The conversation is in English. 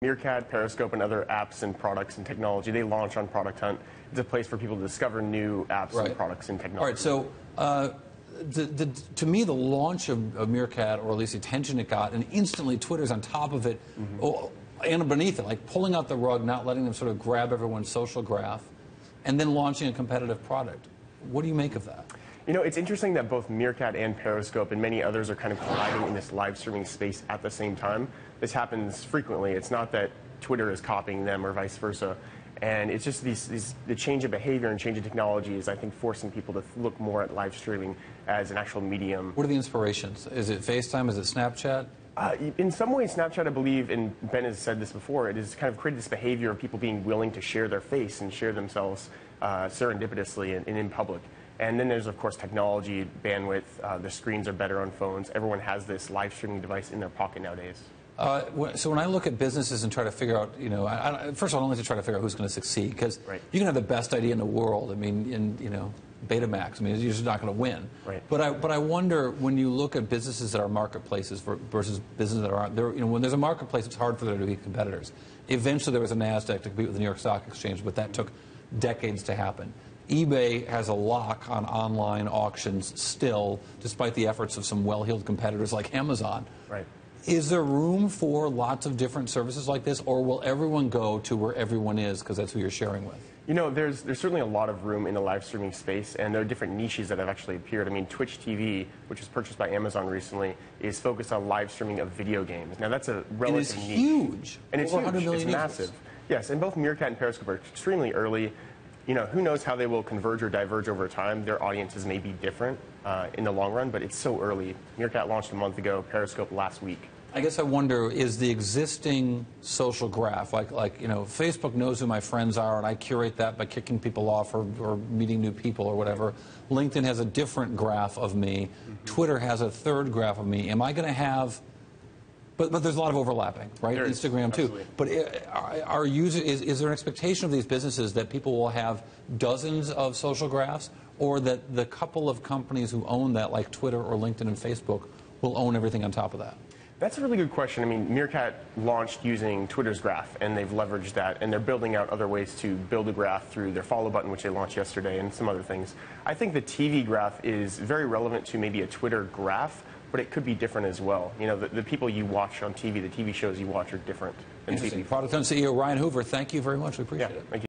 Meerkat, Periscope, and other apps and products and technology, they launch on Product Hunt. It's a place for people to discover new apps and products and technology. All right, so to me, the launch of Meerkat, or at least the attention it got, and instantly Twitter's on top of it, and beneath it, like pulling out the rug, not letting them sort of grab everyone's social graph, and then launching a competitive product. What do you make of that? You know, it's interesting that both Meerkat and Periscope and many others are kind of colliding in this live streaming space at the same time. This happens frequently. It's not that Twitter is copying them or vice versa. And it's just the change of behavior and change of technology is, I think, forcing people to look more at live streaming as an actual medium. What are the inspirations? Is it FaceTime? Is it Snapchat? In some ways, Snapchat, I believe, and Ben has said this before, it has kind of created this behavior of people being willing to share their face and share themselves serendipitously and in public. And then there's, of course, technology, bandwidth. The screens are better on phones. Everyone has this live streaming device in their pocket nowadays. So when I look at businesses and try to figure out, you know, first of all, I don't like to try to figure out who's going to succeed, because you can have the best idea in the world. I mean, Betamax. I mean, you're just not going to win. Right. But I wonder, when you look at businesses that are marketplaces versus businesses that aren't, you know, when there's a marketplace, it's hard for there to be competitors. Eventually, there was a NASDAQ to compete with the New York Stock Exchange, but that took decades to happen. eBay has a lock on online auctions still, despite the efforts of some well-heeled competitors like Amazon. Right. Is there room for lots of different services like this, or will everyone go to where everyone is because that's who you're sharing with? You know, there's certainly a lot of room in the live streaming space, and there are different niches that have actually appeared. I mean, Twitch TV, which was purchased by Amazon recently, is focused on live streaming of video games. Now, that's a relative niche. Huge. And it's over huge. 100 million It's massive. Yes, and both Meerkat and Periscope are extremely early. You know, who knows how they will converge or diverge over time. Their audiences may be different in the long run, but it's so early. Meerkat launched a month ago, Periscope last week. I guess I wonder, is the existing social graph, like you know, Facebook knows who my friends are, and I curate that by kicking people off or meeting new people or whatever. LinkedIn has a different graph of me. Twitter has a third graph of me. Am I going to have... But there's a lot of overlapping, right? Instagram too. Absolutely. But is there an expectation of these businesses that people will have dozens of social graphs, or that the couple of companies who own that, like Twitter or LinkedIn and Facebook, will own everything on top of that? That's a really good question. I mean, Meerkat launched using Twitter's graph, and they've leveraged that, and they're building out other ways to build a graph through their follow button, which they launched yesterday, and some other things. I think the TV graph is very relevant to maybe a Twitter graph, but it could be different as well. You know, the people you watch on TV, the TV shows you watch are different than TV. Product Hunt CEO Ryan Hoover, thank you very much. We appreciate it. Thank you.